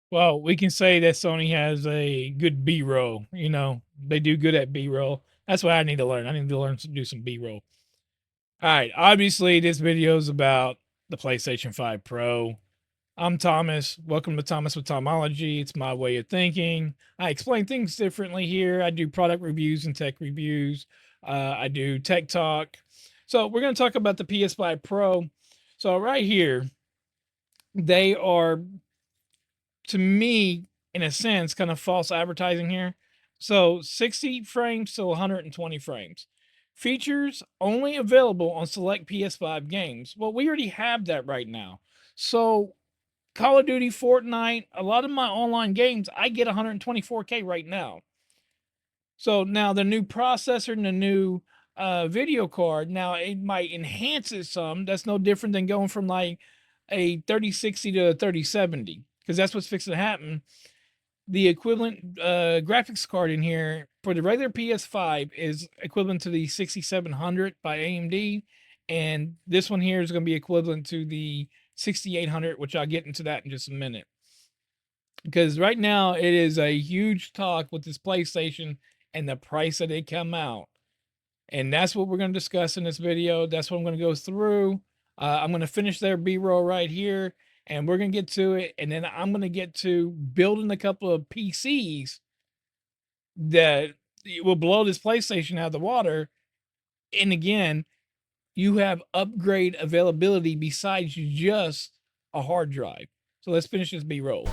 Well, we can say that Sony has a good B-roll, they do good at B-roll. That's what I need to learn. I need to learn to do some B-roll. All right, obviously this video is about the PlayStation 5 Pro. I'm Thomas. Welcome to Thomas with Tomology. It's my way of thinking. I explain things differently here. I do product reviews and tech reviews. I do tech talk. So we're going to talk about the PS5 Pro. So right here, they are, to me, in a sense, kind of false advertising here. So 60 frames to 120 frames. Features only available on select PS5 games. Well, we already have that right now. So Call of Duty, Fortnite, a lot of my online games, I get 124K right now. So now the new processor and the new video card, now it might enhance it some. That's no different than going from like a 3060 to a 3070, because that's what's fixing to happen. The equivalent graphics card in here for the regular PS5 is equivalent to the 6700 by AMD, and this one here is going to be equivalent to the 6800, which I'll get into that in just a minute. Because right now it is a huge talk with this PlayStation and the price that it come out. And that's what we're going to discuss in this video. That's what I'm going to go through. I'm going to finish their B-roll right here, and we're going to get to it. And then I'm going to get to building a couple of PCs that will blow this PlayStation out of the water. And again, you have upgrade availability besides just a hard drive. So let's finish this B-roll.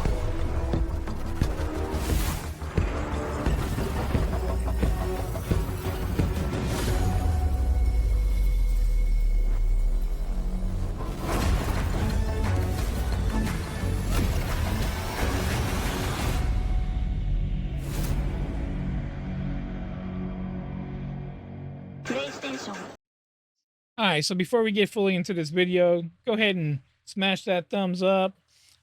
All right, so before we get fully into this video, go ahead and smash that thumbs up,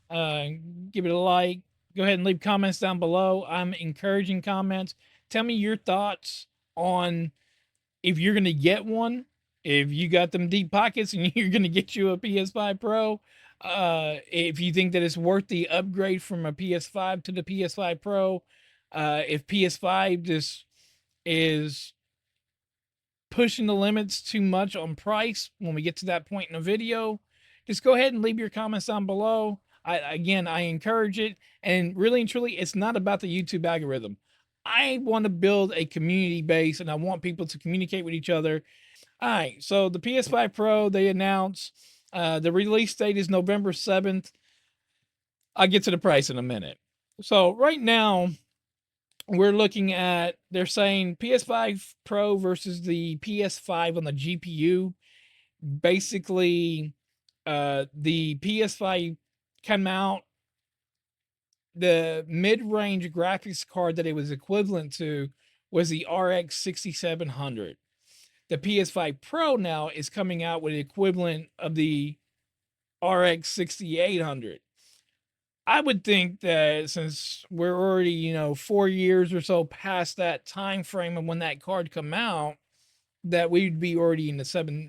give it a like, go ahead and leave comments down below. I'm encouraging comments. Tell me your thoughts on if you're going to get one, if you got them deep pockets and you're going to get you a PS5 Pro, if you think that it's worth the upgrade from a PS5 to the PS5 Pro, if PS5 just is pushing the limits too much on price when we get to that point in the video, just go ahead and leave your comments down below. I encourage it, and really and truly, it's not about the YouTube algorithm. I want to build a community base, and I want people to communicate with each other. All right, so the PS5 Pro, they announced the release date is November 7th. I'll get to the price in a minute. So right now, we're looking at, they're saying PS5 Pro versus the PS5 on the GPU. Basically, the PS5 came out, the mid-range graphics card that it was equivalent to was the RX 6700. The PS5 Pro now is coming out with the equivalent of the RX 6800. I would think that since we're already, 4 years or so past that time frame of when that card come out, that we'd be already in the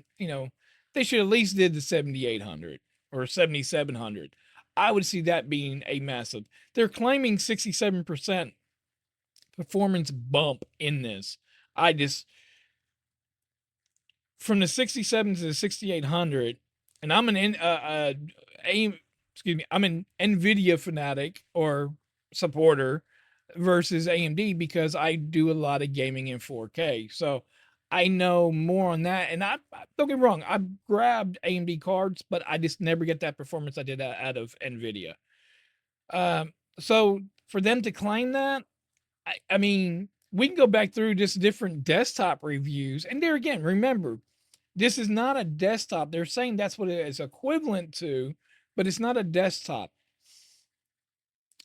they should at least did the 7800 or 7700. I would see that being a massive. They're claiming 67% performance bump in this. From the 67 to the 6800, and I'm I'm an Nvidia fanatic or supporter versus AMD because I do a lot of gaming in 4K. So I know more on that. And I don't get me wrong, I've grabbed AMD cards, but I just never get that performance I did out of Nvidia. So for them to claim that, I mean, we can go back through just different desktop reviews. And there again, remember, this is not a desktop. They're saying that's what it is equivalent to, but it's not a desktop.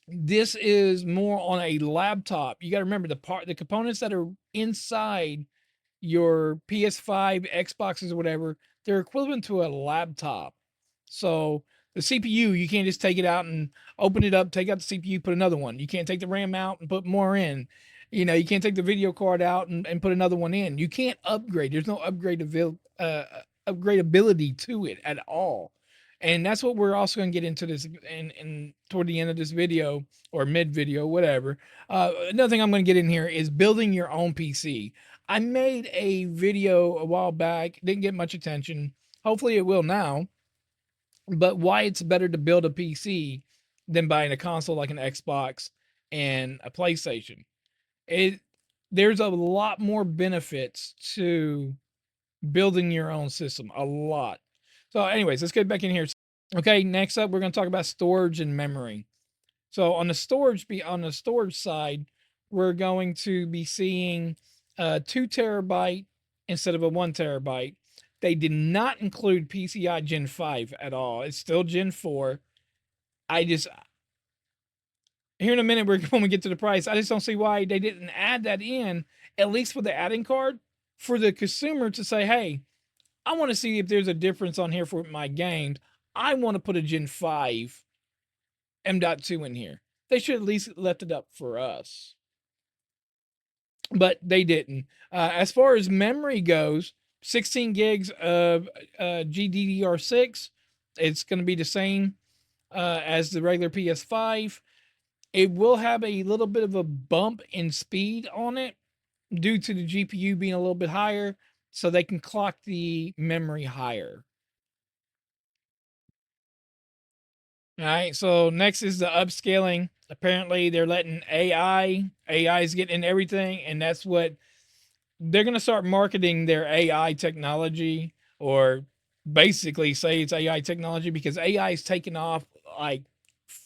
This is more on a laptop. You got to remember the components that are inside your PS5, Xboxes, or whatever, they're equivalent to a laptop. So the CPU, you can't just take it out and open it up, take out the CPU, put another one. You can't take the RAM out and put more in. You can't take the video card out and put another one in. You can't upgrade. There's no upgradability to it at all. And that's what we're also going to get into this in toward the end of this video or mid video, whatever. Another thing I'm going to get in here is building your own PC. I made a video a while back, didn't get much attention. Hopefully it will now. But why it's better to build a PC than buying a console like an Xbox and a PlayStation. It There's a lot more benefits to building your own system, a lot. So anyways, let's get back in here. Okay, next up we're going to talk about storage and memory. So on the storage side, we're going to be seeing 2 terabyte instead of a 1 terabyte. They did not include PCI Gen 5 at all. It's still Gen 4. I just Here in a minute when we get to the price, I just don't see why they didn't add that in, at least with the adding card, for the consumer to say, hey, I want to see if there's a difference on here for my games. I want to put a Gen 5 M.2 in here. They should at least left it up for us. But they didn't. As far as memory goes, 16 gigs of GDDR6. It's going to be the same as the regular PS5. It will have a little bit of a bump in speed on it due to the GPU being a little bit higher, so they can clock the memory higher. All right, so next is the upscaling. Apparently, they're letting AI is getting everything, and that's what they're going to start marketing their AI technology, or basically say it's AI technology, because AI is taking off like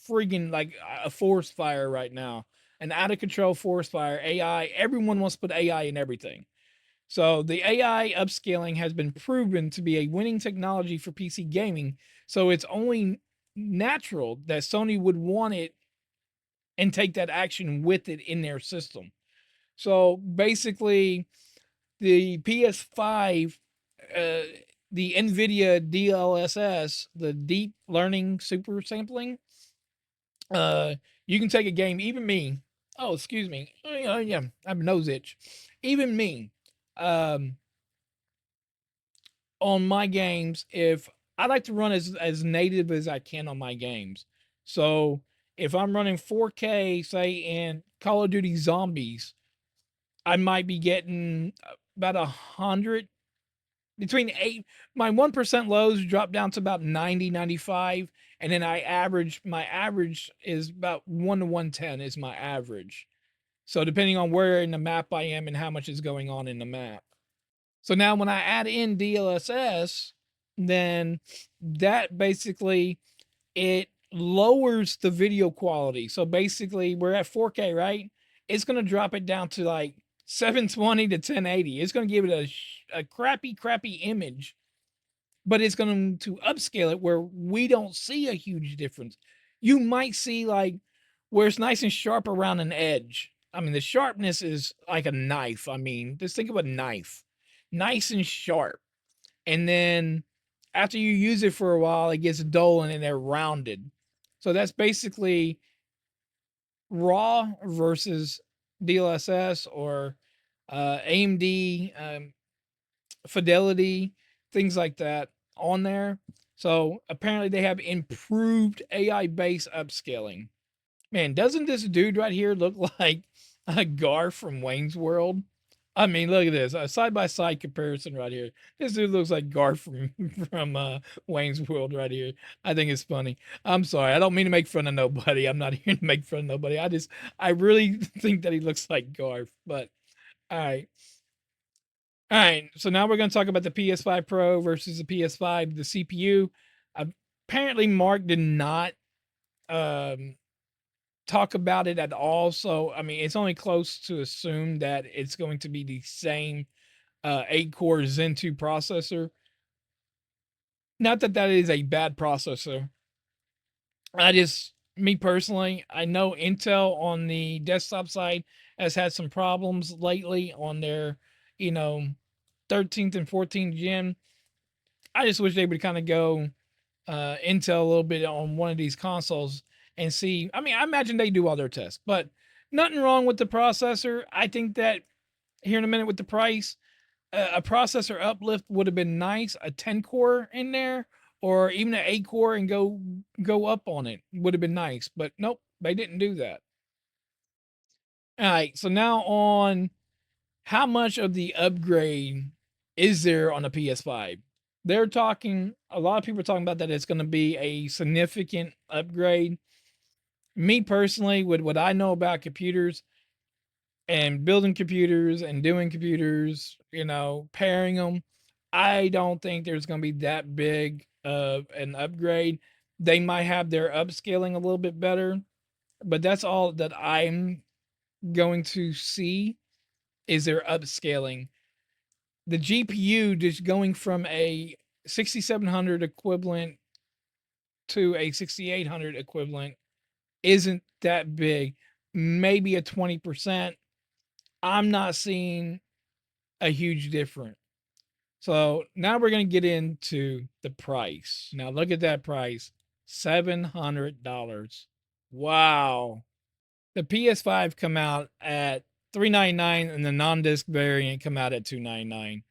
friggin' like a forest fire right now, an out of control forest fire. AI, everyone wants to put AI in everything. So the AI upscaling has been proven to be a winning technology for PC gaming. So it's only natural that Sony would want it and take that action with it in their system. So basically, the PS5, uh, the Nvidia DLSS, the deep learning super sampling, you can take a game, even me. Oh, excuse me. Oh, yeah, I have a nose itch. Even me, um, on my games, if I like to run as native as I can on my games. So if I'm running 4K, say in Call of Duty Zombies, I might be getting about 100 between eight. My 1% lows drop down to about 90, 95, and then my average is about 1 to 110 is my average. So depending on where in the map I am and how much is going on in the map. So now when I add in DLSS, then that basically it lowers the video quality. So basically we're at 4K, right? It's going to drop it down to like 720 to 1080. It's going to give it a crappy image, but it's going to upscale it where we don't see a huge difference. You might see like where it's nice and sharp around an edge. I mean, the sharpness is like a knife. I mean, just think of a knife, nice and sharp. And then after you use it for a while, it gets dull and then they're rounded. So that's basically raw versus DLSS or AMD fidelity, things like that on there. So apparently they have improved AI based upscaling. Man, doesn't this dude right here look like a Gar from Wayne's World? I mean, look at this, a side by side comparison right here. This dude looks like Gar from Wayne's World right here. I think it's funny. I'm sorry, I don't mean to make fun of nobody. I'm not here to make fun of nobody. I really think that he looks like Garf. But all right, all right. So now we're going to talk about the PS5 Pro versus the PS5. The CPU. Apparently, Mark did not um, talk about it at all. So, I mean, it's only close to assume that it's going to be the same 8-core Zen 2 processor. Not that that is a bad processor. I just me personally, I know Intel on the desktop side has had some problems lately on their, you know, 13th and 14th gen. I just wish they would kind of go Intel a little bit on one of these consoles and see. I mean, I imagine they do all their tests, but nothing wrong with the processor. I think that here in a minute with the price, a processor uplift would have been nice. A 10 core in there, or even an 8 core and go up on it would have been nice. But nope, they didn't do that. All right, so now on how much of the upgrade is there on the PS5? They're talking, a lot of people are talking about that it's going to be a significant upgrade. Me personally, with what I know about computers and building computers and doing computers, pairing them, I don't think there's going to be that big of an upgrade. They might have their upscaling a little bit better, but that's all that I'm going to see is their upscaling. The GPU just going from a 6700 equivalent to a 6800 equivalent isn't that big. Maybe a 20%. I'm not seeing a huge difference. So now we're going to get into the price. Now look at that price, $700. Wow. The PS5 come out at $399 and the non-disc variant come out at $299.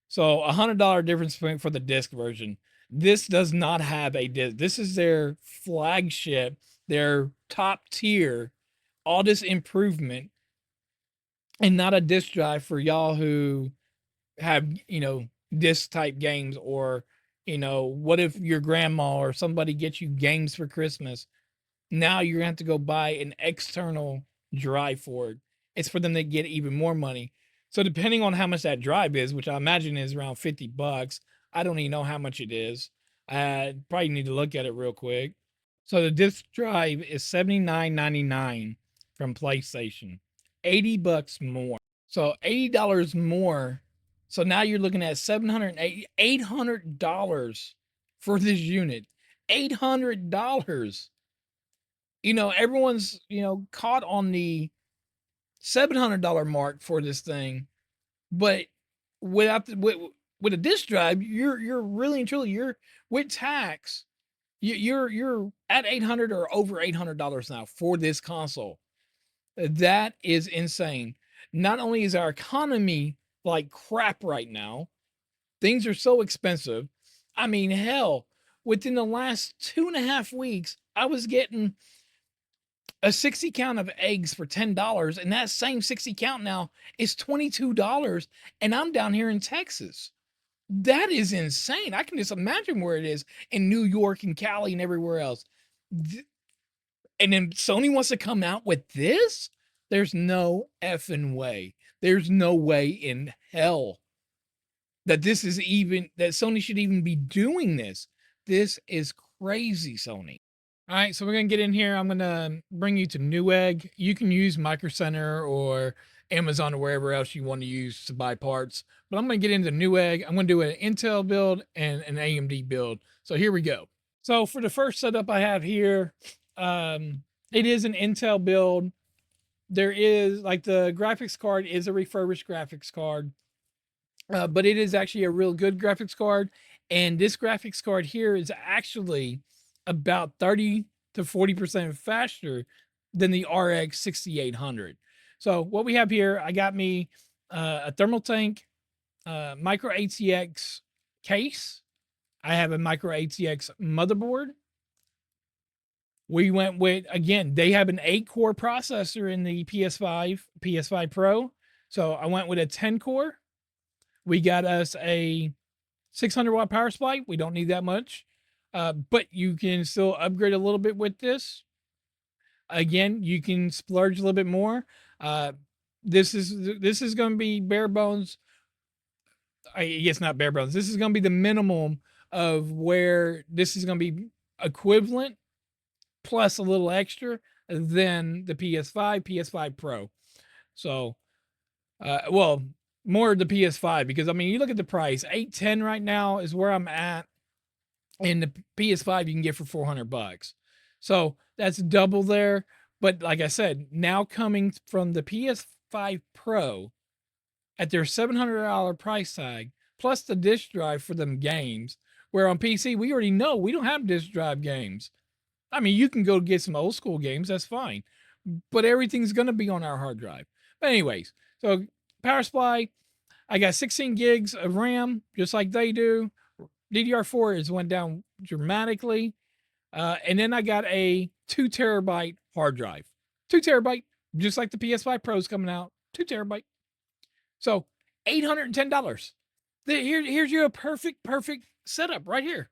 So $100 difference for the disc version. This does not have a disc. This is their flagship, their top tier, all this improvement, and not a disc drive for y'all who have, disc type games, or, what if your grandma or somebody gets you games for Christmas? Now you're gonna have to go buy an external drive for it. It's for them to get even more money. So depending on how much that drive is, which I imagine is around $50, I don't even know how much it is. I probably need to look at it real quick. So the disc drive is $79.99 from PlayStation, $80 more. So $80 more. So now you're looking at $800 for this unit. $800. Everyone's, caught on the $700 mark for this thing, but without with a disc drive, you're really and truly, you're with tax, you're at 800 or over $800 now for this console. That is insane. Not only is our economy like crap right now, things are so expensive. I mean, hell, within the last 2.5 weeks, I was getting a 60 count of eggs for $10, and that same 60 count now is $22, and I'm down here in Texas. That is insane. I can just imagine where it is in New York and Cali and everywhere else. And then Sony wants to come out with this? There's no effing way. There's no way in hell that Sony should even be doing this. This is crazy, Sony. All right, so we're gonna get in here. I'm gonna bring you to Newegg. You can use Micro Center or Amazon or wherever else you want to use to buy parts. But I'm gonna get into Newegg. I'm gonna do an Intel build and an AMD build. So here we go. So for the first setup I have here, it is an Intel build. There is, like, the graphics card is a refurbished graphics card, but it is actually a real good graphics card. And this graphics card here is actually about 30 to 40% faster than the RX 6800. So what we have here, I got me a thermal tank, micro ATX case. I have a micro ATX motherboard. We went with, again, they have an 8-core processor in the PS5 Pro. So I went with a 10-core. We got us a 600-watt power supply. We don't need that much. But you can still upgrade a little bit with this. Again, you can splurge a little bit more. This is going to be bare bones. I guess not bare bones. This is going to be the minimum of where this is going to be equivalent plus a little extra than the PS5 Pro. So, well, more the PS5, because I mean, you look at the price, $810 right now is where I'm at. And the PS5 you can get for $400. So that's double there. But like I said, now coming from the PS5 Pro at their $700 price tag, plus the disk drive for them games, where on PC, we already know we don't have disk drive games. I mean, you can go get some old school games, that's fine, but everything's going to be on our hard drive. But, anyways, so power supply, I got 16 gigs of RAM, just like they do. DDR4 has went down dramatically. And then I got a 2 terabyte hard drive. 2 terabyte, just like the PS5 Pro's coming out. 2 terabyte. So $810. Here's your perfect setup right here.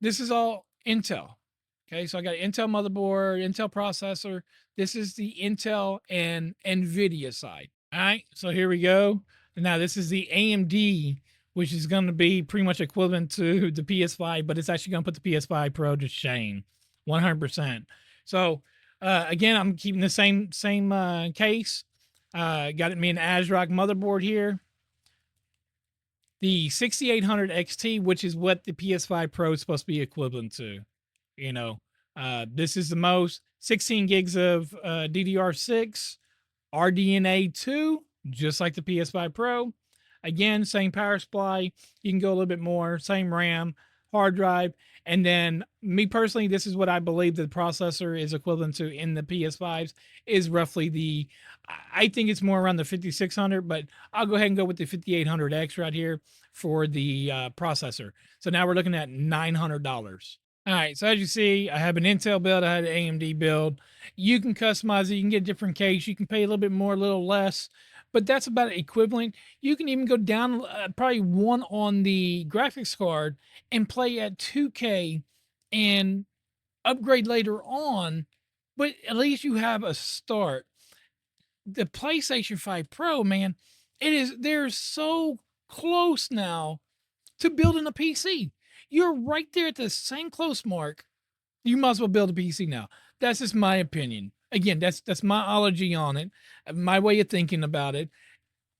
This is all Intel. Okay, so I got Intel motherboard, Intel processor. This is the Intel and Nvidia side. All right, so here we go. Now this is the AMD, which is going to be pretty much equivalent to the PS5, but it's actually going to put the PS5 Pro to shame, 100%. So again, I'm keeping the same case. Got me an ASRock motherboard here. The 6800 XT, which is what the PS5 Pro is supposed to be equivalent to. You know, this is the most 16 gigs of DDR6, RDNA 2, just like the PS5 Pro. Again, same power supply. You can go a little bit more, same RAM, hard drive. And then me personally, this is what I believe the processor is equivalent to in the PS5s is roughly I think it's more around the 5600, but I'll go ahead and go with the 5800X right here for the processor. So now we're looking at $900. All right, so as you see, I have an Intel build, I had an AMD build. You can customize it, you can get a different case, you can pay a little bit more, a little less, but that's about equivalent. You can even go down probably one on the graphics card and play at 2K and upgrade later on, but at least you have a start. The PlayStation 5 Pro, man, they're so close now to building a PC. You're right there at the same close mark. You might as well build a PC now. That's just my opinion. Again, that's my ology on it, my way of thinking about it.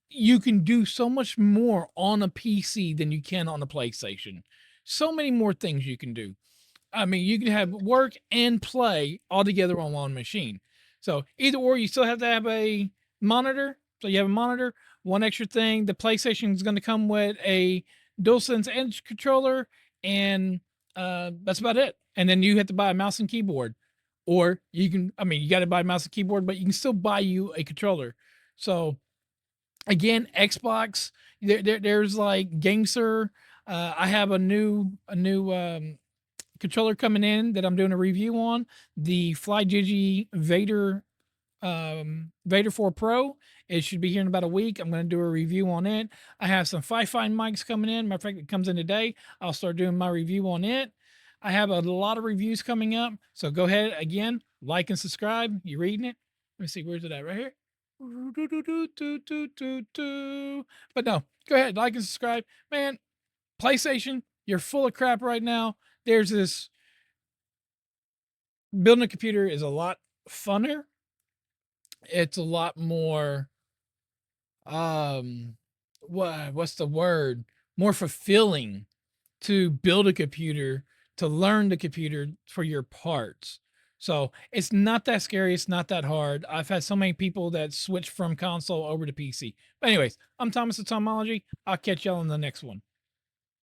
You can do so much more on a PC than you can on a PlayStation. So many more things you can do. I mean, you can have work and play all together on one machine. So either or, you still have to have a monitor. So you have a monitor. One extra thing, the PlayStation is going to come with a DualSense Edge controller, and that's about it. And then you have to buy a mouse and keyboard, or you can. I mean, you got to buy a mouse and keyboard, but you can still buy you a controller. So again, Xbox. There's like GameSir. I have a new controller coming in that I'm doing a review on, the FlyDigi Vader 4 Pro. It should be here in about a week. I'm going to do a review on it. I have some Fi-Fi mics coming in. Matter of fact, it comes in today. I'll start doing my review on it. I have a lot of reviews coming up. So go ahead, again, like and subscribe. You reading it? Let me see. Where's it at? Right here? But no, go ahead, like and subscribe. Man, PlayStation, you're full of crap right now. There's this building a computer is a lot funner. It's a lot more what's the word? More fulfilling to build a computer, to learn the computer for your parts. So it's not that scary. It's not that hard. I've had so many people that switch from console over to PC. But anyways, I'm Thomas the Tomology. I'll catch y'all in the next one.